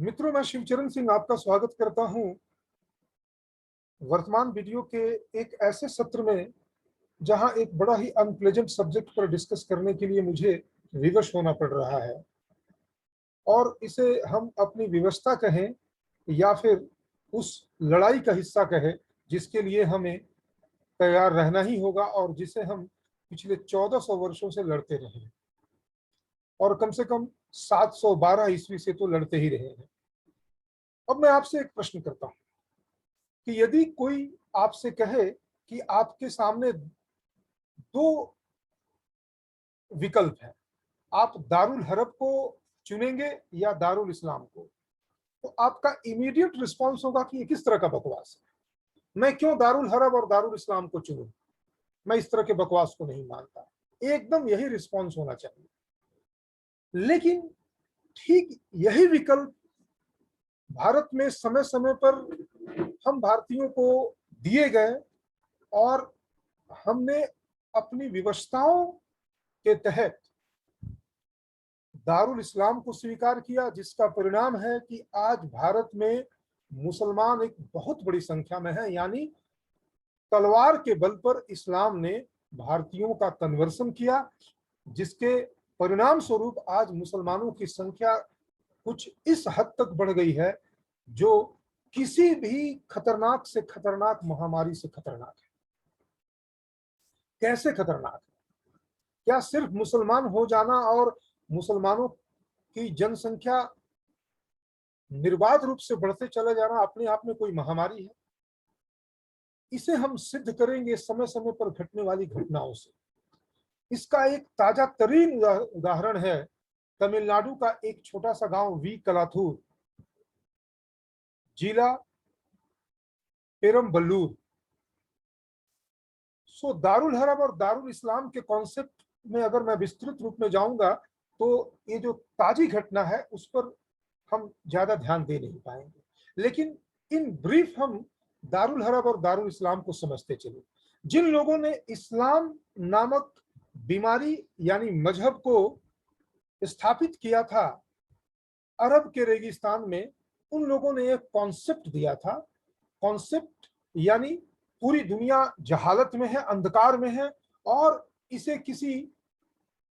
मित्रों, मैं शिवचरण सिंह आपका स्वागत करता हूं वर्तमान वीडियो के एक ऐसे सत्र में जहां एक बड़ा ही अनप्लेजेंट सब्जेक्ट पर डिस्कस करने के लिए मुझे विवश होना पड़ रहा है। और इसे हम अपनी विवशता कहें या फिर उस लड़ाई का हिस्सा कहें जिसके लिए हमें तैयार रहना ही होगा और जिसे हम पिछले 1400 वर्षों से लड़ते रहे हैं और कम से कम 712 ईस्वी से तो लड़ते ही रहे हैं। अब मैं आपसे एक प्रश्न करता हूं कि यदि कोई आपसे कहे कि आपके सामने दो विकल्प है, आप दारुल हरब को चुनेंगे या दारुल इस्लाम को, तो आपका इमीडिएट रिस्पॉन्स होगा कि ये किस तरह का बकवास है, मैं क्यों दारुल हरब और दारुल इस्लाम को चुनूं, मैं इस तरह के बकवास को नहीं मानता। एकदम यही रिस्पॉन्स होना चाहिए। लेकिन ठीक यही विकल्प भारत में समय समय पर हम भारतीयों को दिए गए और हमने अपनी विवशताओं के तहत दारुल इस्लाम को स्वीकार किया, जिसका परिणाम है कि आज भारत में मुसलमान एक बहुत बड़ी संख्या में है। यानी तलवार के बल पर इस्लाम ने भारतीयों का कन्वर्सन किया, जिसके परिणाम स्वरूप आज मुसलमानों की संख्या कुछ इस हद तक बढ़ गई है जो किसी भी खतरनाक से खतरनाक महामारी से खतरनाक है। कैसे खतरनाक है? क्या सिर्फ मुसलमान हो जाना और मुसलमानों की जनसंख्या निर्बाध रूप से बढ़ते चले जाना अपने आप में कोई महामारी है? इसे हम सिद्ध करेंगे समय समय पर घटने वाली घटनाओं से। इसका एक ताजा तरीन उदाहरण है तमिलनाडु का एक छोटा सा गांव वी कलाथूर, जिला पेरम्बलूर। दारुल हरब और दारुल इस्लाम के कॉन्सेप्ट में अगर मैं विस्तृत रूप में जाऊंगा तो ये जो ताजी घटना है उस पर हम ज्यादा ध्यान दे नहीं पाएंगे। लेकिन इन ब्रीफ हम दारुल हरब और दारुल इस्लाम को समझते चले। जिन लोगों ने इस्लाम नामक बीमारी यानी मजहब को स्थापित किया था अरब के रेगिस्तान में, उन लोगों ने एक कॉन्सेप्ट दिया था। कॉन्सेप्ट यानी पूरी दुनिया जहालत में है, अंधकार में है, और इसे किसी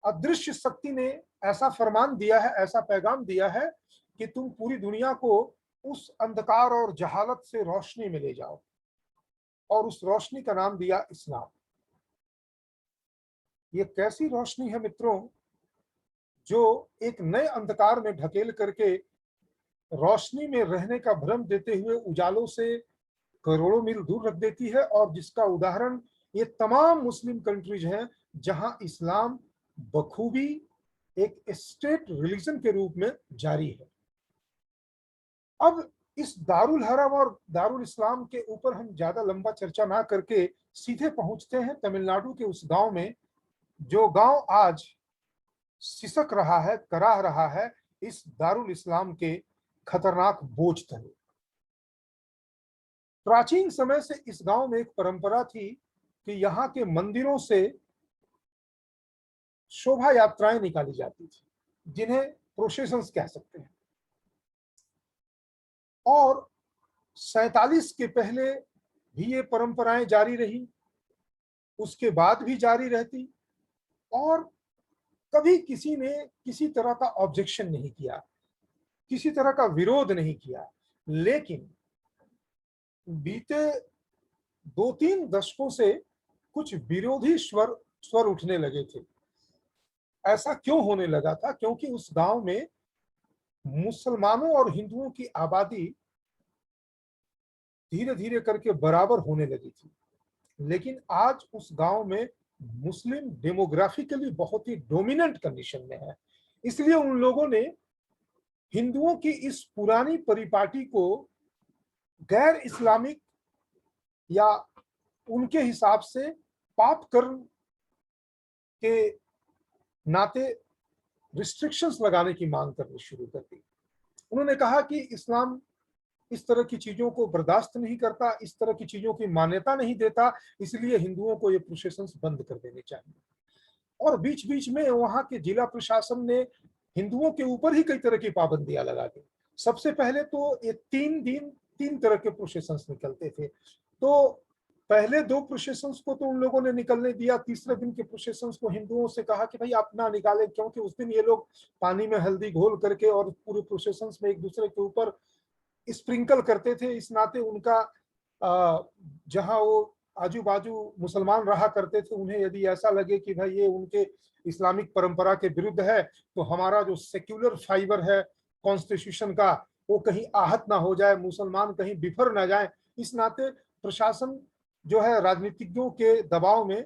अदृश्य शक्ति ने ऐसा फरमान दिया है, ऐसा पैगाम दिया है कि तुम पूरी दुनिया को उस अंधकार और जहालत से रोशनी में ले जाओ, और उस रोशनी का नाम दिया इस्लाम। ये कैसी रोशनी है मित्रों, जो एक नए अंधकार में ढकेल करके रोशनी में रहने का भ्रम देते हुए उजालों से करोड़ों मील दूर रख देती है, और जिसका उदाहरण ये तमाम मुस्लिम कंट्रीज हैं जहां इस्लाम बखूबी एक स्टेट रिलीजन के रूप में जारी है। अब इस दारुल हरम और दारुल इस्लाम के ऊपर हम ज्यादा लंबा चर्चा ना करके सीधे पहुंचते हैं तमिलनाडु के उस गांव में, जो गांव आज सिसक रहा है, कराह रहा है इस दारुल इस्लाम के खतरनाक बोझ तले। प्राचीन समय से इस गांव में एक परंपरा थी कि यहाँ के मंदिरों से शोभा यात्राएं निकाली जाती थी, जिन्हें प्रोसेशंस कह सकते हैं। और 47 के पहले भी ये परंपराएं जारी रही, उसके बाद भी जारी रहती, और कभी किसी ने किसी तरह का ऑब्जेक्शन नहीं किया, किसी तरह का विरोध नहीं किया। लेकिन बीते 2-3 दशकों से कुछ विरोधी स्वर उठने लगे थे। ऐसा क्यों होने लगा था? क्योंकि उस गांव में मुसलमानों और हिंदुओं की आबादी धीरे धीरे करके बराबर होने लगी थी। लेकिन आज उस गांव में मुस्लिम डेमोग्राफिकली बहुत ही डोमिनेंट कंडीशन में है। इसलिए उन लोगों ने हिंदुओं की इस पुरानी परिपाटी को गैर इस्लामिक या उनके हिसाब से पाप कर्म के नाते रिस्ट्रिक्शंस लगाने की मांग करनी शुरू कर दी। उन्होंने कहा कि इस्लाम इस तरह की चीजों को बर्दाश्त नहीं करता, इस तरह की चीजों की मान्यता नहीं देता, इसलिए हिंदुओं को ये प्रोसेशंस बंद कर देने चाहिए। और बीच बीच में वहां के जिला प्रशासन ने हिंदुओं के ऊपर ही कई तरह की पाबंदियां लगा दी। सबसे पहले तो ये 3 दिन 3 तरह के प्रोसेशंस निकलते थे। तो पहले 2 प्रोसेशंस को तो उन लोगों ने निकलने दिया, तीसरे दिन के प्रोसेशंस को हिंदुओं से कहा कि भाई आप ना निकालें, क्योंकि उस दिन ये लोग पानी में हल्दी घोल करके और पूरे प्रोसेशंस में एक दूसरे के ऊपर स्प्रिंकल करते थे। इस नाते उनका जहां वो आजू बाजू मुसलमान रहा करते थे, उन्हें यदि ऐसा लगे कि भाई ये उनके इस्लामिक परंपरा के विरुद्ध है, तो हमारा जो सेक्युलर फाइबर है कॉन्स्टिट्यूशन का, वो कहीं आहत ना हो जाए, मुसलमान कहीं बिफर ना जाए। इस नाते प्रशासन जो है राजनीतिज्ञों के दबाव में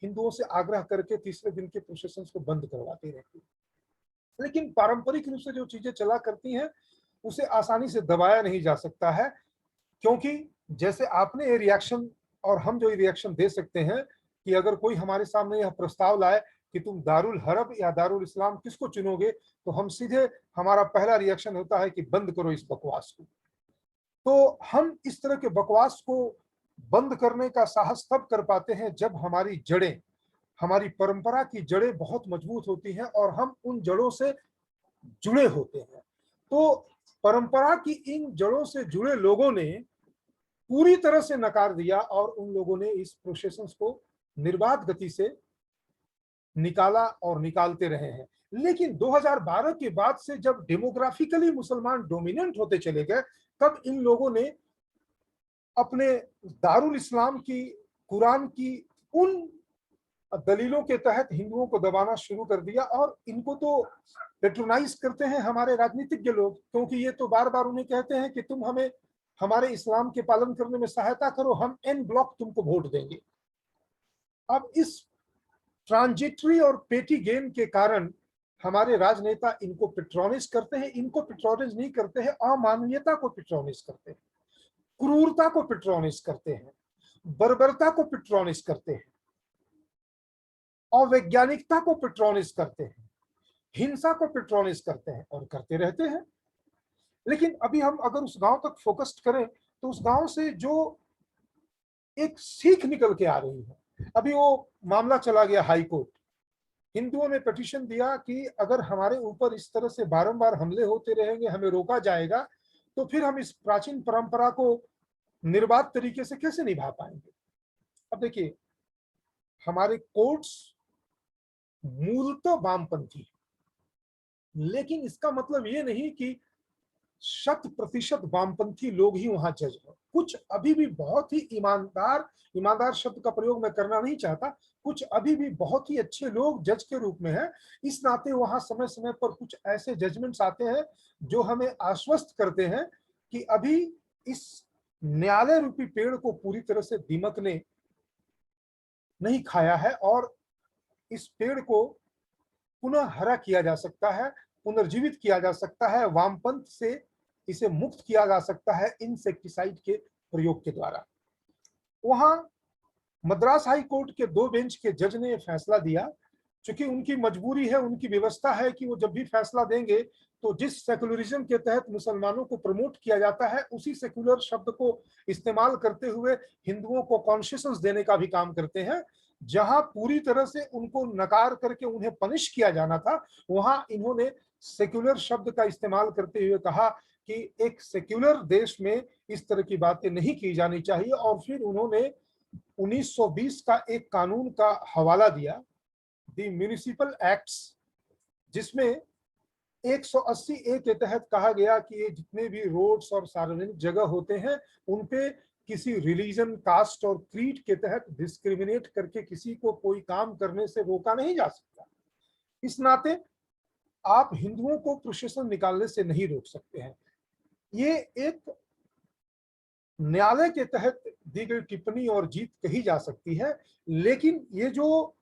हिंदुओं से आग्रह करके तीसरे दिन के प्रोसेशन को बंद करवाती रहती है। लेकिन पारंपरिक रूप से जो चीजें चला करती हैं उसे आसानी से दबाया नहीं जा सकता है, क्योंकि जैसे आपने ये रिएक्शन और हम जो रिएक्शन दे सकते हैं कि अगर कोई हमारे सामने यह प्रस्ताव लाए कि तुम दारुल हरब या दारुल इस्लाम किसको चुनोगे, तो हम सीधे, हमारा पहला रिएक्शन होता है कि बंद करो इस बकवास को। तो हम इस तरह के बकवास को बंद करने का साहस तब कर पाते हैं जब हमारी जड़ें, हमारी परंपरा की जड़ें बहुत मजबूत होती हैं और हम उन जड़ों से जुड़े होते हैं। तो परंपरा की इन जड़ों से जुड़े लोगों ने पूरी तरह से नकार दिया और उन लोगों ने इस प्रोसेस को निर्बाध गति से निकाला और निकालते रहे हैं। लेकिन 2012 के बाद से जब डेमोग्राफिकली मुसलमान डोमिनेंट होते चले गए, तब इन लोगों ने अपने दारुल इस्लाम की, कुरान की उन दलीलों के तहत हिंदुओं को दबाना शुरू कर दिया। और इनको तो पेट्रोनाइज करते हैं हमारे राजनीतिज्ञ लोग, क्योंकि ये तो बार बार उन्हें कहते हैं कि तुम हमें हमारे इस्लाम के पालन करने में सहायता करो, हम एन ब्लॉक तुमको वोट देंगे। अब इस ट्रांजिटरी और पेटी गेम के कारण हमारे राजनेता इनको पेट्रोनिज करते हैं। इनको पेट्रोनिज नहीं करते हैं, अमानवीयता को पेट्रोनिज करते हैं, क्रूरता को पेट्रोनिज करते हैं, बर्बरता को पेट्रोनिज करते हैं, अवैज्ञानिकता को पेट्रोनिज करते हैं, हिंसा को पेट्रोनिज करते हैं और करते रहते हैं। लेकिन अभी हम अगर उस गांव तक फोकस्ड करें तो उस गांव से जो एक सीख निकल के आ रही है, अभी वो मामला चला गया हाई कोर्ट। हिंदुओं ने पिटीशन दिया कि अगर हमारे ऊपर इस तरह से बारंबार हमले होते रहेंगे, हमें रोका जाएगा, तो फिर हम इस प्राचीन परंपरा को निर्बाध तरीके से कैसे निभा पाएंगे। अब देखिए, हमारे कोर्ट्स मूलतः वामपंथी, लेकिन इसका मतलब ये नहीं कि 100% वामपंथी लोग ही वहां जज हैं। कुछ अभी भी बहुत ही ईमानदार शब्द का प्रयोग मैं करना नहीं चाहता, कुछ अभी भी बहुत ही अच्छे लोग जज के रूप में हैं। इस नाते वहां समय समय पर कुछ ऐसे जजमेंट्स आते हैं जो हमें आश्वस्त करते हैं कि अभी इस न्यायालय रूपी पेड़ को पूरी तरह से दीमक ने नहीं खाया है और इस पेड़ को पुनः हरा किया जा सकता है, पुनर्जीवित किया जा सकता है, वामपंथ से इसे मुक्त किया जा सकता है इंसेक्टिसाइड के प्रयोग के द्वारा। वहां मद्रास हाई कोर्ट के 2 बेंच के जज ने फैसला दिया, चूंकि उनकी मजबूरी है, उनकी व्यवस्था है कि वो जब भी फैसला देंगे तो जिस सेकुलरिज्म के तहत मुसलमानों को प्रमोट किया जाता है उसी सेकुलर शब्द को इस्तेमाल करते हुए हिंदुओं को कॉन्शियस देने का भी काम करते हैं। जहां पूरी तरह से उनको नकार करके उन्हें पनिश किया जाना था, वहां इन्होंने सेक्युलर शब्द का इस्तेमाल करते हुए कहा कि एक सेक्युलर देश में इस तरह की बातें नहीं की जानी चाहिए। और फिर उन्होंने 1920 का एक कानून का हवाला दिया, दी म्यूनिसिपल एक्ट्स, जिसमें 180 ए के तहत कहा गया कि ये जितने भी रोड्स और सार्वजनिक जगह होते हैं उन पे किसी रिलीजन, कास्ट और क्रीड के तहत डिस्क्रिमिनेट करके किसी को कोई काम करने से रोका नहीं जा सकता। इस नाते आप हिंदुओं को प्रोसेशन निकालने से नहीं रोक सकते हैं। ये एक न्यायालय के तहत दी गई टिप्पणी और जीत कही जा सकती है, लेकिन ये जो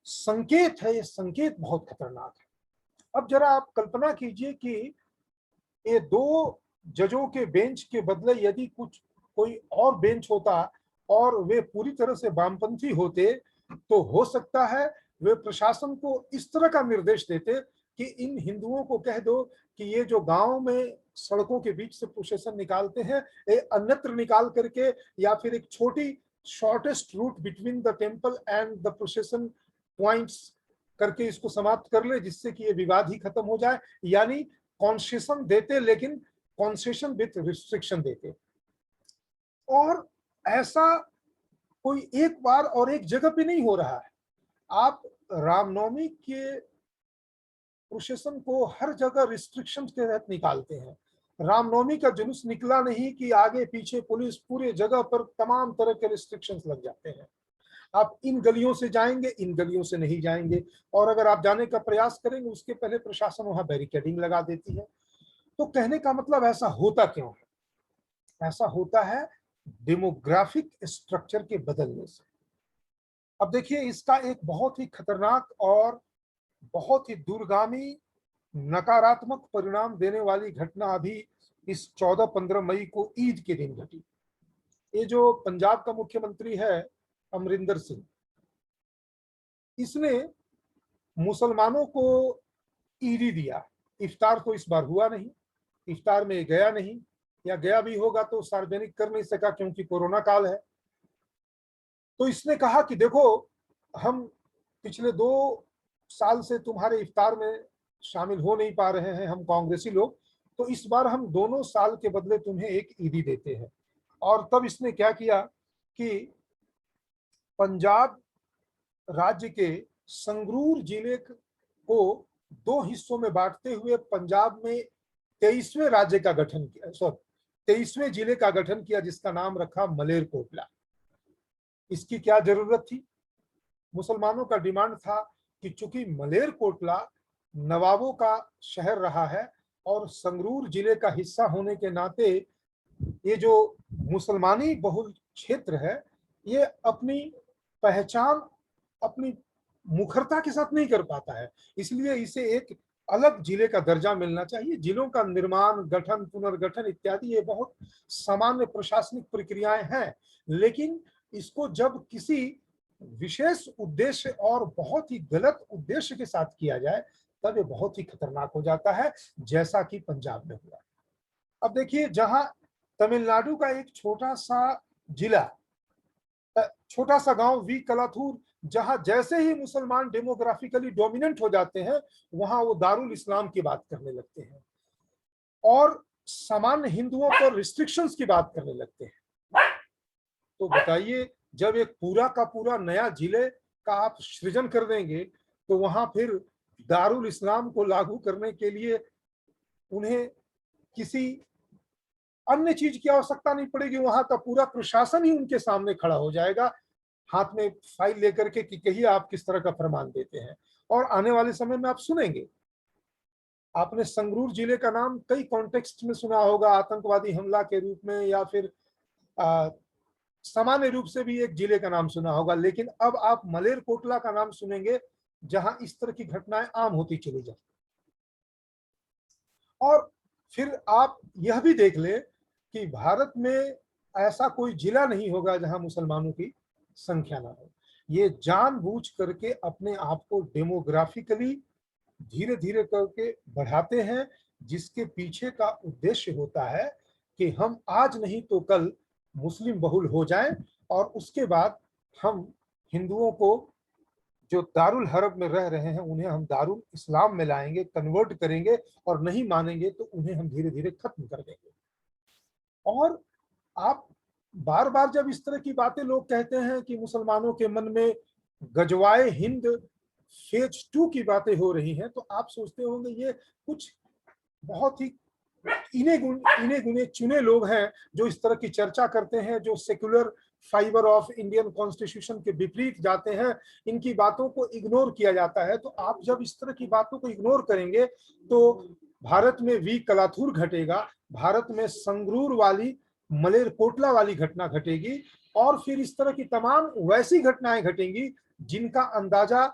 संकेत है, ये संकेत बहुत खतरनाक है। अब जरा आप कल्पना कीजिए कि ये 2 जजों के बेंच के बदले यदि कोई और बेंच होता और वे पूरी तरह से वामपंथी होते, तो हो सकता है वे प्रशासन को इस तरह का निर्देश देते कि इन हिंदुओं को कह दो कि ये जो गांव में सड़कों के बीच से प्रोसेशन निकालते हैं, ये अन्यत्र निकाल करके या फिर एक छोटी shortest route between the temple and the procession points करके इसको समाप्त कर ले, जिससे कि ये विवाद ही खत्म हो जाए। यानी कॉन्सेशन देते, लेकिन कॉन्सेशन विथ रिस्ट्रिक्शन देते। और ऐसा कोई एक बार और एक जगह पे नहीं हो रहा है। आप रामनवमी के प्रोसेशन को हर जगह रिस्ट्रिक्शन के तहत निकालते हैं। रामनवमी का जुलूस निकला नहीं कि आगे पीछे पुलिस पूरे जगह पर तमाम तरह के रिस्ट्रिक्शंस लग जाते हैं। आप इन गलियों से जाएंगे, इन गलियों से नहीं जाएंगे, और अगर आप जाने का प्रयास करेंगे उसके पहले प्रशासन वहां बैरिकेडिंग लगा देती है। तो कहने का मतलब ऐसा होता क्यों है? ऐसा होता है डेमोग्राफिक स्ट्रक्चर के बदलने से। अब देखिए, इसका एक बहुत ही खतरनाक और बहुत ही दूरगामी नकारात्मक परिणाम देने वाली घटना अभी इस 14-15 मई को ईद के दिन घटी। ये जो पंजाब का मुख्यमंत्री है अमरिंदर सिंह, इसने मुसलमानों को ईदी दिया। इफ्तार तो इस बार हुआ नहीं, इफ्तार में गया नहीं, या गया भी होगा तो सार्वजनिक कर नहीं सका क्योंकि कोरोना काल है। तो इसने कहा कि देखो, हम पिछले 2 साल से तुम्हारे इफ्तार में शामिल हो नहीं पा रहे हैं, हम कांग्रेसी लोग, तो इस बार हम दोनों साल के बदले तुम्हें एक ईदी देते हैं। और तब इसने क्या किया कि पंजाब राज्य के संगरूर जिले को 2 हिस्सों में बांटते हुए पंजाब में 23वें राज्य का गठन किया, 23वें जिले का गठन किया, जिसका नाम रखा मलेरकोटला। इसकी क्या जरूरत थी? मुसलमानों का डिमांड था कि चूंकि मलेरकोटला नवाबों का शहर रहा है और संगरूर जिले का हिस्सा होने के नाते ये जो मुसलमानी बहुल क्षेत्र है, ये अपनी पहचान अपनी मुखरता के साथ नहीं कर पाता है, इसलिए इसे एक अलग जिले का दर्जा मिलना चाहिए। जिलों का निर्माण, गठन, पुनर्गठन इत्यादि ये बहुत सामान्य प्रशासनिक प्रक्रियाएं हैं, लेकिन इसको जब किसी विशेष उद्देश्य और बहुत ही गलत उद्देश्य के साथ किया जाए तब ये बहुत ही खतरनाक हो जाता है, जैसा कि पंजाब में हुआ। अब देखिए, जहां तमिलनाडु का एक छोटा सा जिला, छोटा सा गांव वी कलाथूर, जहां जैसे ही मुसलमान डेमोग्राफिकली डोमिनेंट हो जाते हैं वहां वो दारुल इस्लाम की बात करने लगते हैं और सामान्य हिंदुओं पर रिस्ट्रिक्शंस की बात करने लगते हैं। तो बताइए, जब एक पूरा का पूरा नया जिले का आप सृजन कर देंगे तो वहां फिर दारुल इस्लाम को लागू करने के लिए उन्हें किसी अन्य चीज की आवश्यकता नहीं पड़ेगी। वहां का पूरा प्रशासन ही उनके सामने खड़ा हो जाएगा हाथ में फाइल लेकर के कि कहिए आप किस तरह का फरमान देते हैं। और आने वाले समय में आप सुनेंगे, आपने संगरूर जिले का नाम कई कॉन्टेक्स्ट में सुना होगा, आतंकवादी हमला के रूप में या फिर सामान्य रूप से भी एक जिले का नाम सुना होगा, लेकिन अब आप मलेरकोटला का नाम सुनेंगे जहां इस तरह की घटनाएं आम होती चली जाती। और फिर आप यह भी देख ले कि भारत में ऐसा कोई जिला नहीं होगा जहां मुसलमानों की संख्या ना हो। ये जानबूझ करके अपने आप को डेमोग्राफिकली धीरे धीरे करके बढ़ाते हैं, जिसके पीछे का उद्देश्य होता है कि हम आज नहीं तो कल मुस्लिम बहुल हो जाएं और उसके बाद हम हिंदुओं को जो दारुल हरब में रह रहे हैं उन्हें हम दारुल इस्लाम में लाएंगे, कन्वर्ट करेंगे, और नहीं मानेंगे तो उन्हें हम धीरे धीरे खत्म कर देंगे। और आप बार बार जब इस तरह की बातें लोग कहते हैं कि मुसलमानों के मन में गजवाए हिंद फेज 2 की बातें हो रही हैं, तो आप सोचते होंगे ये कुछ बहुत ही इने गुने चुने लोग हैं जो इस तरह की चर्चा करते हैं, जो secular fibre of Indian constitution के विपरीत जाते हैं, इनकी बातों को इग्नोर किया जाता है। तो आप जब इस तरह की बातों को इग्नोर करेंगे तो भारत में वी कलाथूर घटेगा, भारत में संगरूर वाली मलेरकोटला वाली घटना घटेगी, और फिर इस तरह की तमाम वैसी घटनाएं घटेंगी जिनका अंदाजा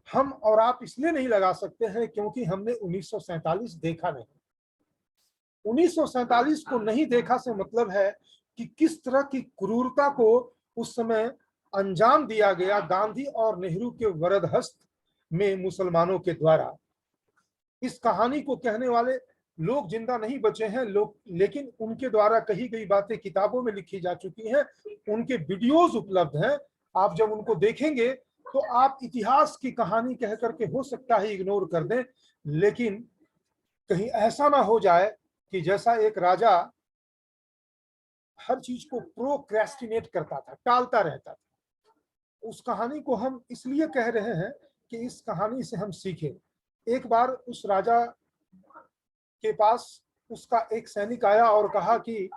हम और आप इसलिए नहीं लगा सकते हैं क्योंकि हमने 1947 देखा नहीं। 1947 को नहीं देखा से मतलब है कि किस तरह की क्रूरता को उस समय अंजाम दिया गया गांधी और नेहरू के वरदहस्त में मुसलमानों के द्वारा। इस कहानी को कहने वाले लोग जिंदा नहीं बचे हैं लोग, लेकिन उनके द्वारा कही गई बातें किताबों में लिखी जा चुकी हैं, उनके वीडियोस उपलब्ध हैं। आप जब उनको देखेंगे तो आप इतिहास की कहानी कह करके हो सकता है इग्नोर कर दें, लेकिन कहीं ऐसा ना हो जाए कि जैसा एक राजा हर चीज को प्रोक्रेस्टिनेट करता था, टालता रहता था। उस कहानी को हम इसलिए कह रहे हैं कि इस कहानी से हम सीखें। एक बार उस राजा के पास उसका एक सैनिक आया और कहा कि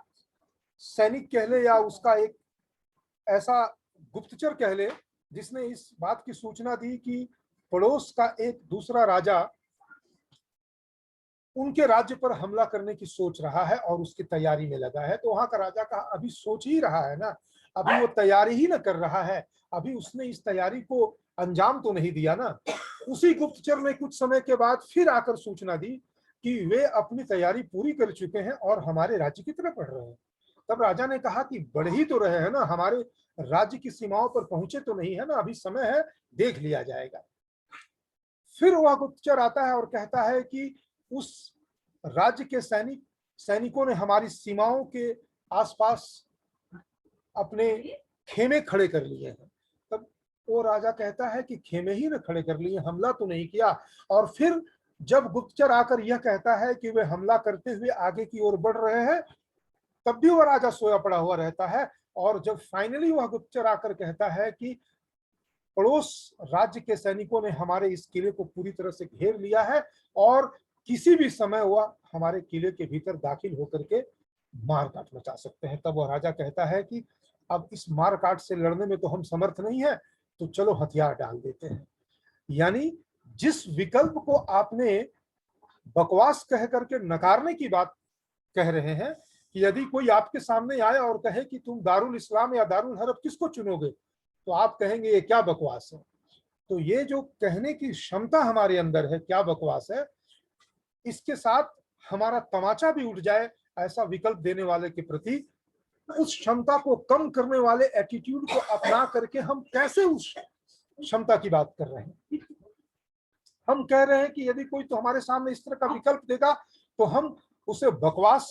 सैनिक कह ले या उसका एक ऐसा गुप्तचर कह ले जिसने इस बात की सूचना दी कि पड़ोस का एक दूसरा राजा उनके राज्य पर हमला करने की सोच रहा है और उसकी तैयारी में लगा है। तो वहां का राजा कहा अभी सोच ही रहा है ना, अभी वो तैयारी ही ना कर रहा है, अभी उसने इस तैयारी को अंजाम तो नहीं दिया ना। उसी गुप्तचर ने कुछ समय के बाद फिर आकर सूचना दी कि वे अपनी तैयारी पूरी कर चुके हैं और हमारे राज्य की तरफ बढ़ रहे हैं। तब राजा ने कहा कि बढ़ ही तो रहे हैं ना, हमारे राज्य की सीमाओं पर पहुंचे तो नहीं है ना, अभी समय है, देख लिया जाएगा। फिर वह गुप्तचर आता है और कहता है कि उस राज्य के सैनिकों ने हमारी सीमाओं के आसपास अपने खेमे खड़े कर लिए हैं। तब वो राजा कहता है कि खेमे ही न खड़े कर लिए, हमला तो नहीं किया। और फिर जब गुप्तचर आकर यह कहता है कि वे हमला करते हुए आगे की ओर बढ़ रहे हैं, तब भी वह राजा सोया पड़ा हुआ रहता है। और जब फाइनली वह गुप्तचर आकर कहता है कि पड़ोस राज्य के सैनिकों ने हमारे इस किले को पूरी तरह से घेर लिया है और किसी भी समय वह हमारे किले के भीतर दाखिल होकर के मारकाट मचा सकते हैं, तब वह राजा कहता है कि अब इस मारकाट से लड़ने में तो हम समर्थ नहीं है, तो चलो हथियार डाल देते हैं। यानी जिस विकल्प को आपने बकवास कह करके नकारने की बात कह रहे हैं कि यदि कोई आपके सामने आए और कहे कि तुम दारुल इस्लाम या दारुल हरब किसको चुनोगे, तो आप कहेंगे ये क्या बकवास है। तो ये जो कहने की क्षमता हमारे अंदर है, क्या बकवास है, इसके साथ हमारा तमाचा भी उठ जाए ऐसा विकल्प देने वाले के प्रति, उस क्षमता को कम करने वाले एटीट्यूड को अपना करके हम कैसे उस क्षमता की बात कर रहे हैं। हम कह रहे हैं कि यदि कोई तो हमारे सामने इस तरह का विकल्प देगा तो हम उसे बकवास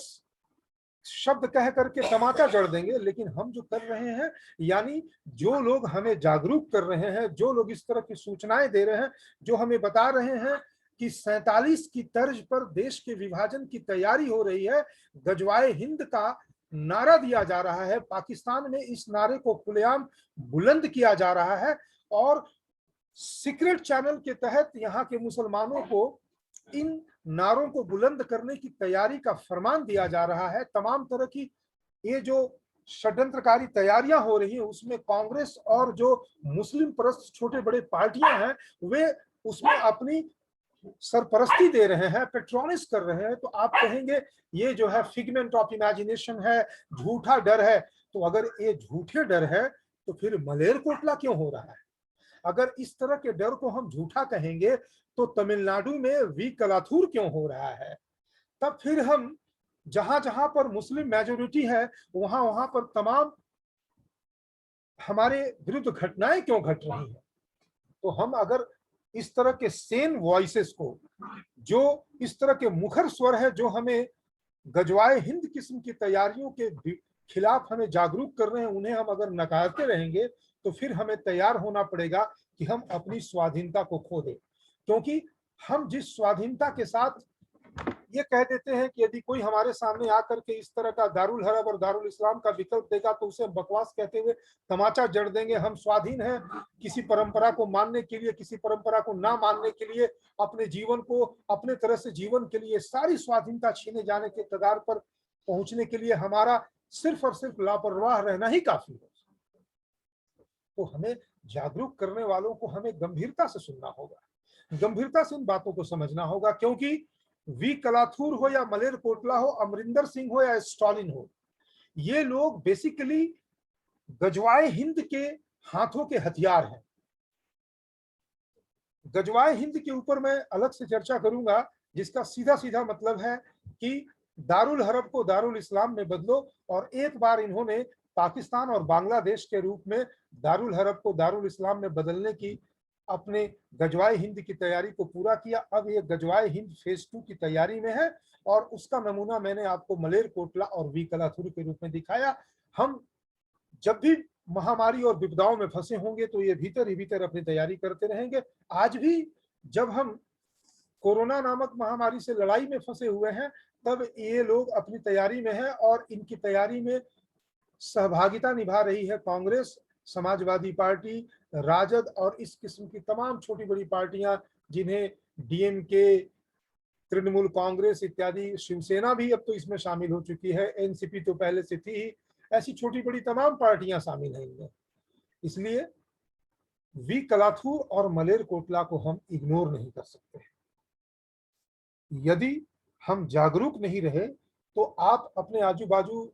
शब्द कह करके तमाचा जड़ देंगे। लेकिन हम जो कर रहे हैं, यानी जो लोग हमें जागरूक कर रहे हैं, जो लोग इस तरह की सूचनाएं दे रहे हैं, जो हमें बता रहे हैं कि 47 की तर्ज पर देश के विभाजन की तैयारी हो रही है, गजवाए हिंद का नारा दिया जा रहा है, पाकिस्तान में इस नारे को खुलेआम बुलंद किया जा रहा है और सीक्रेट चैनल के तहत यहाँ के मुसलमानों को इन नारों को बुलंद करने की तैयारी का फरमान दिया जा रहा है। तमाम तरह की ये जो षड्यंत्रकारी तैयारियां हो रही हैं, उसमें कांग्रेस और जो मुस्लिम परस्त छोटे बड़े पार्टियां हैं, वे उसमें अपनी सरपरस्ती दे रहे हैं, पेट्रोनिस कर रहे हैं। तो आप कहेंगे ये जो है फिगमेंट ऑफ इमेजिनेशन है, झूठा डर है। तो अगर ये झूठे डर है तो फिर मलेरकोटला क्यों हो रहा है? अगर इस तरह के डर को हम झूठा कहेंगे तो तमिलनाडु में वी कलाथूर क्यों हो रहा है? तब फिर हम जहां जहां पर मुस्लिम मेजोरिटी है वहां वहां पर तमाम हमारे विरुद्ध घटनाएं क्यों घट रही हैं? तो हम अगर इस तरह के सेन वॉइसेस को, जो इस तरह के मुखर स्वर है जो हमें गजवाए हिंद किस्म की तैयारियों के खिलाफ हमें जागरूक कर रहे हैं, उन्हें हम अगर नकारते रहेंगे तो फिर हमें तैयार होना पड़ेगा कि हम अपनी स्वाधीनता को खो दें। क्योंकि हम जिस स्वाधीनता के साथ ये कह देते हैं कि यदि कोई हमारे सामने आकर के इस तरह का दारुल हरब और दारुल इस्लाम का विकल्प देगा तो उसे बकवास कहते हुए तमाचा जड़ देंगे। हम स्वाधीन हैं किसी परंपरा को मानने के लिए, किसी परंपरा को ना मानने के लिए, अपने जीवन को अपने तरह से जीवन के लिए सारी स्वाधीनता छीने जाने के कगार पर पहुंचने के लिए हमारा सिर्फ और सिर्फ लापरवाह रहना ही काफी है। तो हमें जागरूक करने वालों को हमें गंभीरता से सुनना होगा, गंभीरता से इन बातों को समझना होगा। क्योंकि वी कलाथूर हो या मलेरकोटला हो, अमरिंदर सिंह हो या स्टालिन हो, ये लोग बेसिकली गजवाए हिंद के हाथों के हथियार हैं। गजवाए हिंद के ऊपर मैं अलग से चर्चा करूंगा, जिसका सीधा सीधा मतलब है कि दारुल हरब को दारुल इस्लाम में बदलो। और एक बार इन्होंने पाकिस्तान और बांग्लादेश के रूप में दारुल हरब को दारुल इस्लाम में बदलने की अपने गजवाए हिंद की तैयारी को पूरा किया। अब ये गजवाए हिंद फेज 2 की तैयारी में है और उसका नमूना मैंने आपको मलेरकोटला और वी कलाथुर के रूप में दिखाया। हम जब भी महामारी और विपदाओं में फंसे होंगे तो ये भीतर ही भीतर अपनी तैयारी करते रहेंगे। आज भी जब हम कोरोना नामक महामारी से लड़ाई में फंसे हुए हैं, तब ये लोग अपनी तैयारी में हैं और इनकी तैयारी में सहभागिता निभा रही है कांग्रेस, समाजवादी पार्टी, राजद और इस किस्म की तमाम छोटी बड़ी पार्टियां, जिन्हें डीएमके, तृणमूल कांग्रेस इत्यादि, शिवसेना भी अब तो इसमें शामिल हो चुकी है, एनसीपी तो पहले से थी ही, ऐसी छोटी बड़ी तमाम पार्टियां शामिल हैं इनमें। इसलिए वी कलाथूर और मलेरकोटला को हम इग्नोर नहीं कर सकते। यदि हम जागरूक नहीं रहे तो आप अपने आजू बाजू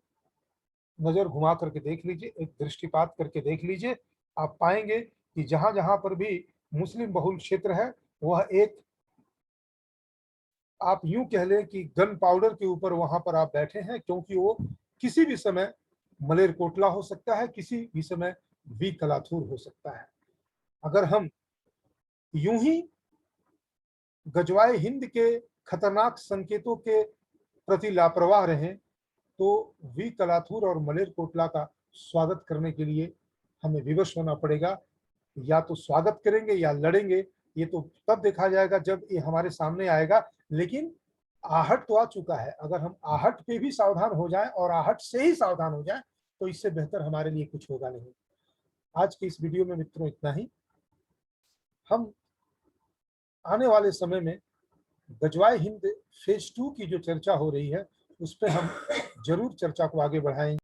नजर घुमा करके देख लीजिए, एक दृष्टिपात करके देख लीजिए, आप पाएंगे कि जहां जहां पर भी मुस्लिम बहुल क्षेत्र है, वह एक, आप यूं कह लें कि गन पाउडर के ऊपर वहां पर आप बैठे हैं, क्योंकि वो किसी भी समय मलेरकोटला हो सकता है, किसी भी समय वी कलाथूर हो सकता है। अगर हम यूं ही गजवाए हिंद के खतरनाक संकेतों के प्रति लापरवाह रहें तो वी कलाथूर और मलेरकोटला का स्वागत करने के लिए हमें विवश होना पड़ेगा। या तो स्वागत करेंगे या लड़ेंगे, ये तो तब देखा जाएगा जब ये हमारे सामने आएगा। लेकिन आहट तो आ चुका है, अगर हम आहट पे भी सावधान हो जाएं और आहट से ही सावधान हो जाएं तो इससे बेहतर हमारे लिए कुछ होगा नहीं। आज के इस वीडियो में मित्रों इतना ही। हम आने वाले समय में गजवाए हिंद फेज 2 की जो चर्चा हो रही है उस पर हम जरूर चर्चा को आगे बढ़ाएंगे।